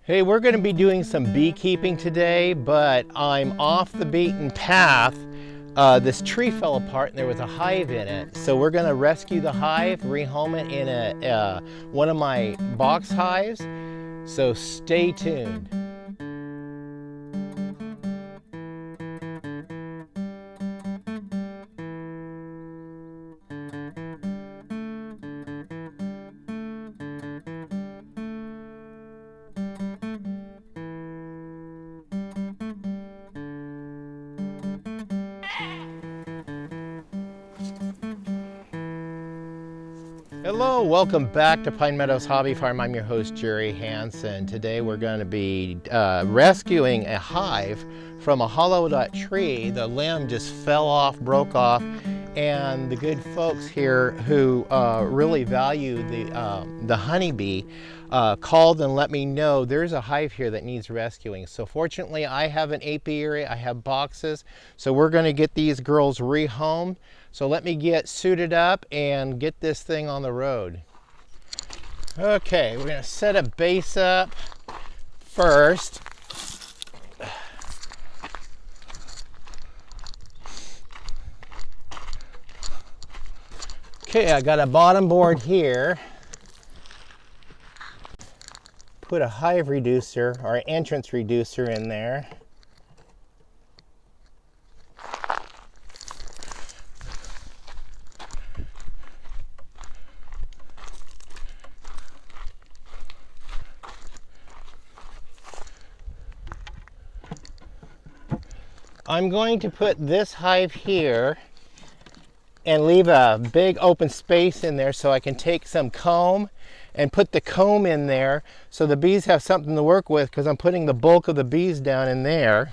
Hey, we're going to be doing some beekeeping today, but I'm off the beaten path. This tree fell apart and there was a hive in it. So we're going to rescue the hive, rehome it in one of my box hives. So stay tuned. Hello, welcome back to Pine Meadows Hobby Farm. I'm your host, Jerry Hansen. Today we're going to be rescuing a hive from a hollowed out tree. The limb just fell off, broke off, and the good folks here who really value the honeybee called and let me know there's a hive here that needs rescuing. So fortunately I have an apiary, I have boxes, so we're going to get these girls rehomed. So let me get suited up and get this thing on the road. Okay, we're going to set a base up first. Okay, I got a bottom board here. Put a hive reducer or entrance reducer in there. I'm going to put this hive here and leave a big open space in there so I can take some comb and put the comb in there so the bees have something to work with, because I'm putting the bulk of the bees down in there.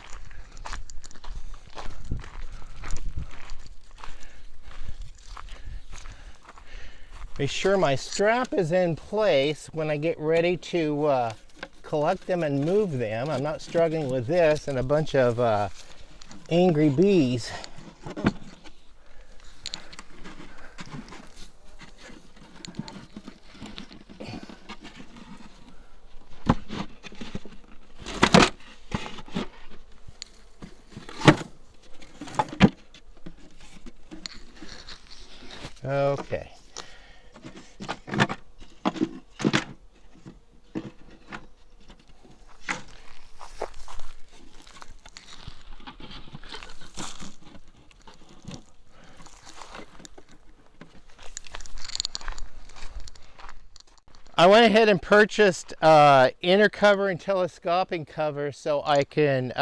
Be sure my strap is in place when I get ready to collect them and move them. I'm not struggling with this and a bunch of angry bees. Okay. I went ahead and purchased inner cover and telescoping cover so I can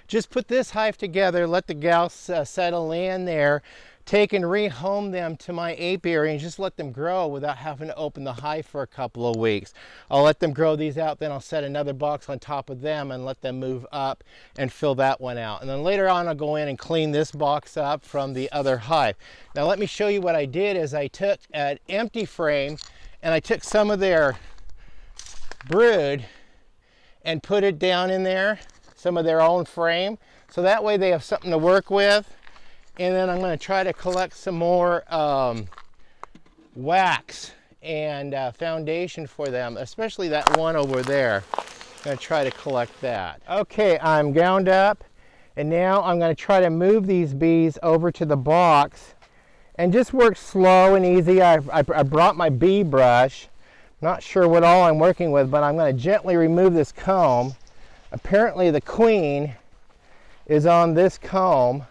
just put this hive together, let the gals settle in there, take and rehome them to my apiary and just let them grow without having to open the hive for a couple of weeks. I'll let them grow these out, then I'll set another box on top of them and let them move up and fill that one out. And then later on I'll go in and clean this box up from the other hive. Now let me show you what I did. Is I took an empty frame and I took some of their brood and put it down in there, some of their own frame, so that way they have something to work with. And then I'm going to try to collect some more wax and foundation for them, especially that one over there. I'm going to try to collect that. Okay, I'm gowned up, and now I'm going to try to move these bees over to the box and just work slow and easy. I brought my bee brush. Not sure what all I'm working with, but I'm going to gently remove this comb. Apparently the queen is on this comb.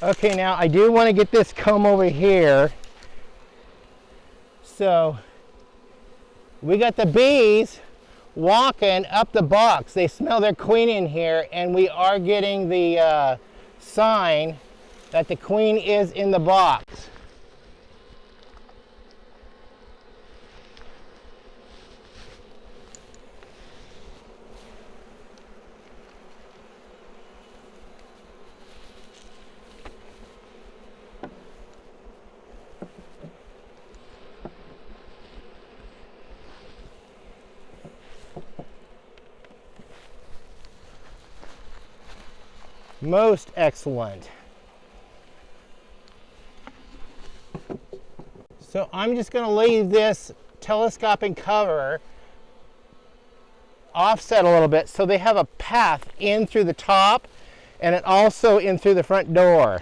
Okay, now I do want to get this comb over here. So we got the bees walking up the box. They smell their queen in here, and we are getting the sign that the queen is in the box. Most excellent. So I'm just going to leave this telescoping cover offset a little bit so they have a path in through the top and it also in through the front door.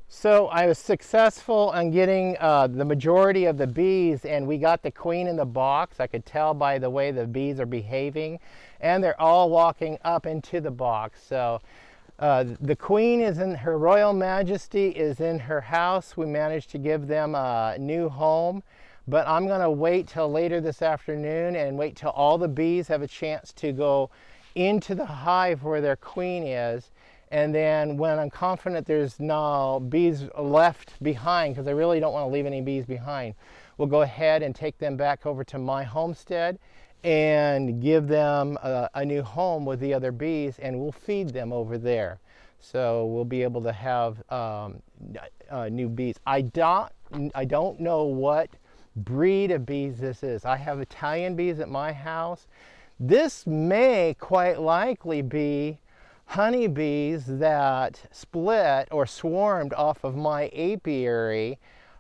So I was successful in getting the majority of the bees, and we got the queen in the box. I could tell by the way the bees are behaving, and they're all walking up into the box. So the queen is in, Her Royal Majesty is in her house. We managed to give them a new home, but I'm gonna wait till later this afternoon and wait till all the bees have a chance to go into the hive where their queen is. And then when I'm confident there's no bees left behind, because I really don't want to leave any bees behind, we'll go ahead and take them back over to my homestead and give them a new home with the other bees, and we'll feed them over there. So we'll be able to have new bees. I don't know what breed of bees this is. I have Italian bees at my house. This may quite likely be honeybees that split or swarmed off of my apiary.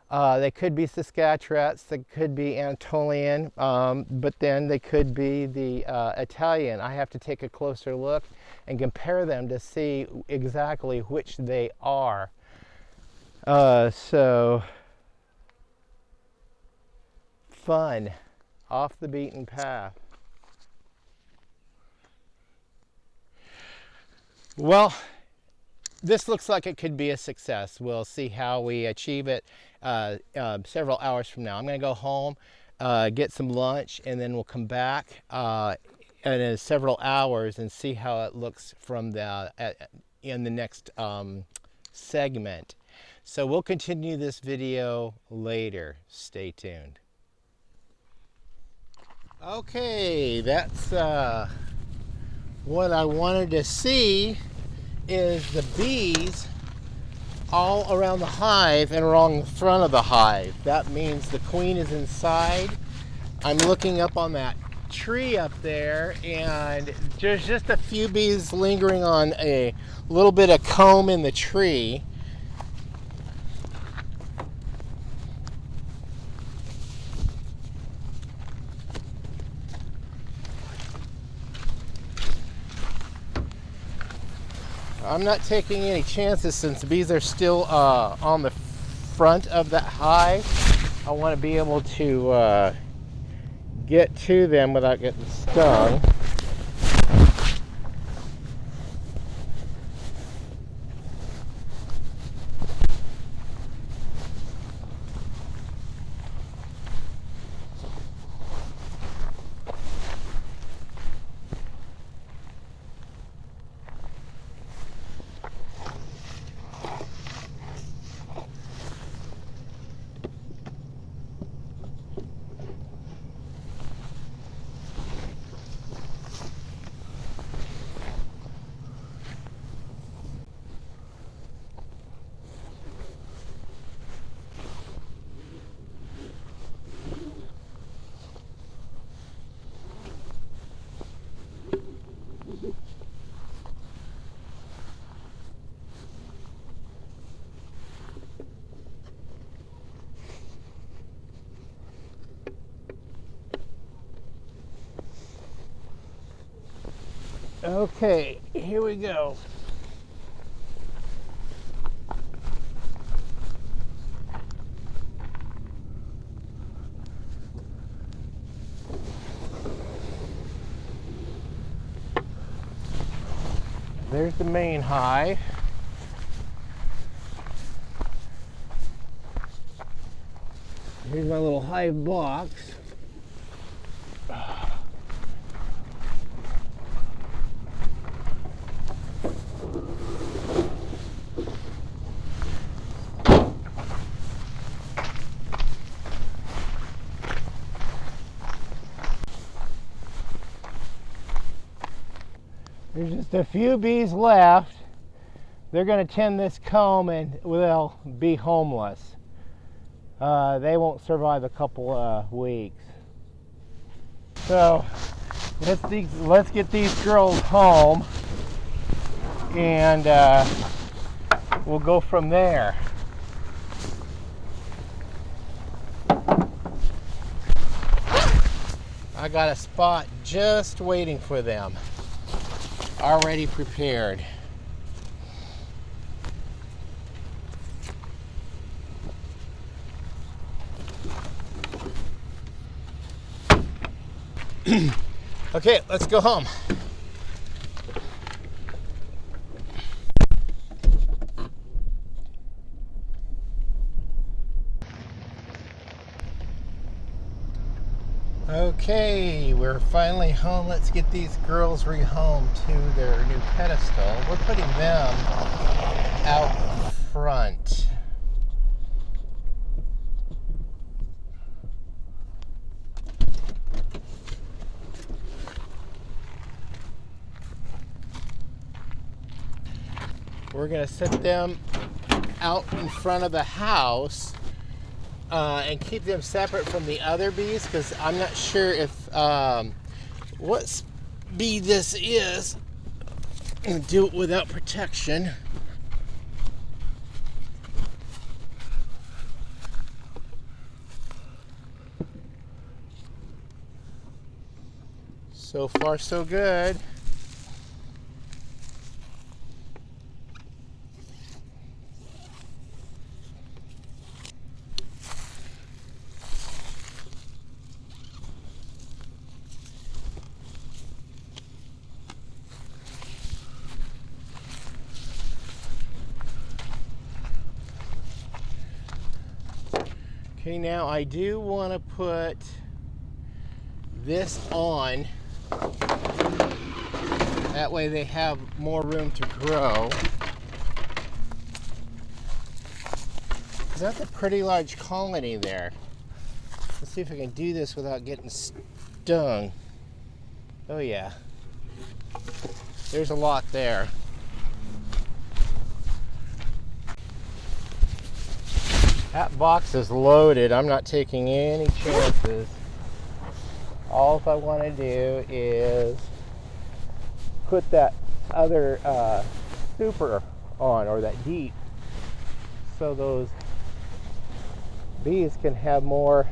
They could be Saskatcherats, they could be Anatolian, but then they could be the Italian. I have to take a closer look and compare them to see exactly which they are. So fun, off the beaten path. Well, this looks like it could be a success. We'll see how we achieve it several hours from now. I'm going to go home, get some lunch, and then we'll come back in several hours and see how it looks from in the next segment. So we'll continue this video later. Stay tuned. Okay, that's what I wanted to see is the bees all around the hive and along the front of the hive. That means the queen is inside. I'm looking up on that tree up there, and there's just a few bees lingering on a little bit of comb in the tree. I'm not taking any chances since the bees are still on the front of that hive. I want to be able to get to them without getting stung. Okay, here we go. There's the main hive. Here's my little hive box. There's just a few bees left. They're going to tend this comb and they'll be homeless. They won't survive a couple weeks. So let's get these girls home and we'll go from there. I got a spot just waiting for them, already prepared. Okay, let's go home. Okay, we're finally home. Let's get these girls rehomed to their new pedestal. We're putting them out front. We're going to set them out in front of the house and keep them separate from the other bees, because I'm not sure if what bee this is. And do it without protection. So far, so good. Okay, now I do want to put this on. That way they have more room to grow. That's a pretty large colony there. Let's see if I can do this without getting stung. Oh yeah. There's a lot there. That box is loaded. I'm not taking any chances. All I want to do is put that other super on, or that deep, so those bees can have more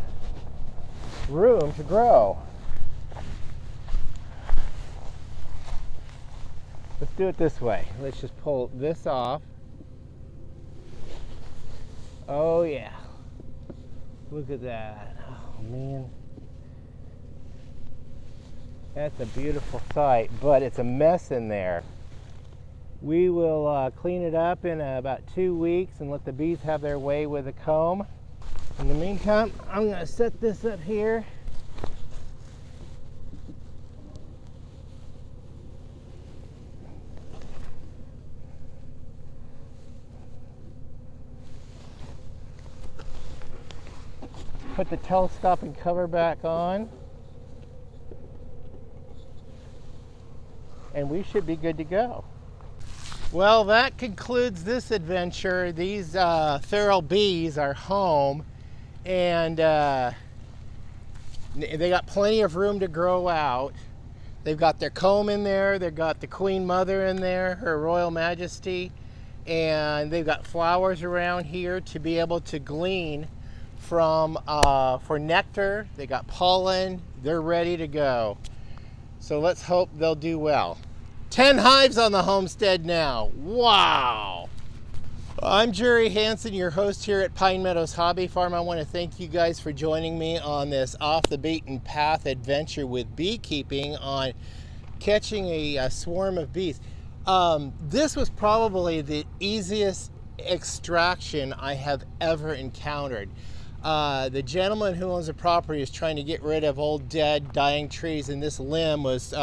room to grow. Let's do it this way. Let's just pull this off. Oh yeah, look at that. Oh man, that's a beautiful sight, but it's a mess in there. We will clean it up in about 2 weeks and let the bees have their way with the comb. In the meantime, I'm going to set this up here. Put the telescoping cover back on, and we should be good to go. Well, that concludes this adventure. These feral bees are home, and they got plenty of room to grow out. They've got their comb in there, they've got the Queen Mother in there, Her Royal Majesty, and they've got flowers around here to be able to glean from for nectar. They got pollen. They're ready to go. So let's hope they'll do well. 10 hives on the homestead now. Wow. I'm Jerry Hansen, your host here at Pine Meadows Hobby Farm. I want to thank you guys for joining me on this off the beaten path adventure with beekeeping on catching a swarm of bees. This was probably the easiest extraction I have ever encountered. The gentleman who owns the property is trying to get rid of old dead dying trees, and this limb was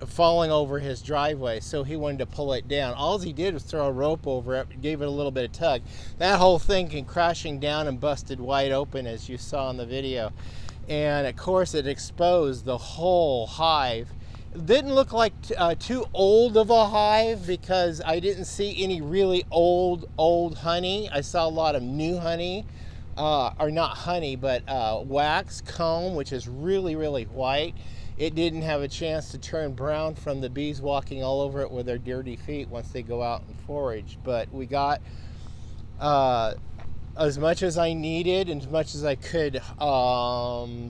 falling over his driveway, so he wanted to pull it down. All he did was throw a rope over it, gave it a little bit of tug. That whole thing came crashing down and busted wide open, as you saw in the video, and of course it exposed the whole hive. It didn't look like too old of a hive because I didn't see any really old honey. I saw a lot of new honey, or not honey, but wax comb, which is really white. It didn't have a chance to turn brown from the bees walking all over it with their dirty feet once they go out and forage. But we got as much as I needed and as much as I could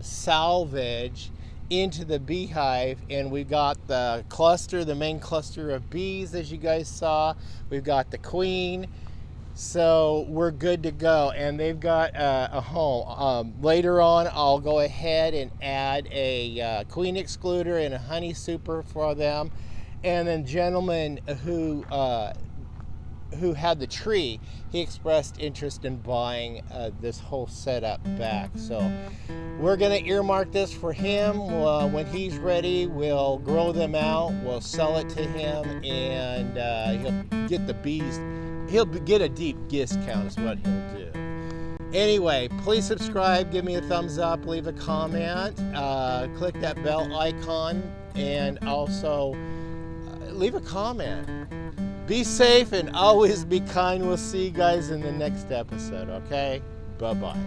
salvage into the beehive, and we got the cluster, the main cluster of bees, as you guys saw. We've got the queen. So we're good to go, and they've got a home. Later on, I'll go ahead and add a queen excluder and a honey super for them. And then gentleman who had the tree, he expressed interest in buying this whole setup back. So we're gonna earmark this for him. When he's ready, we'll grow them out, we'll sell it to him, and he'll get the bees. He'll get a deep discount is what he'll do. Anyway, please subscribe, give me a thumbs up, leave a comment, click that bell icon, and also leave a comment. Be safe and always be kind. We'll see you guys in the next episode, okay? Bye-bye.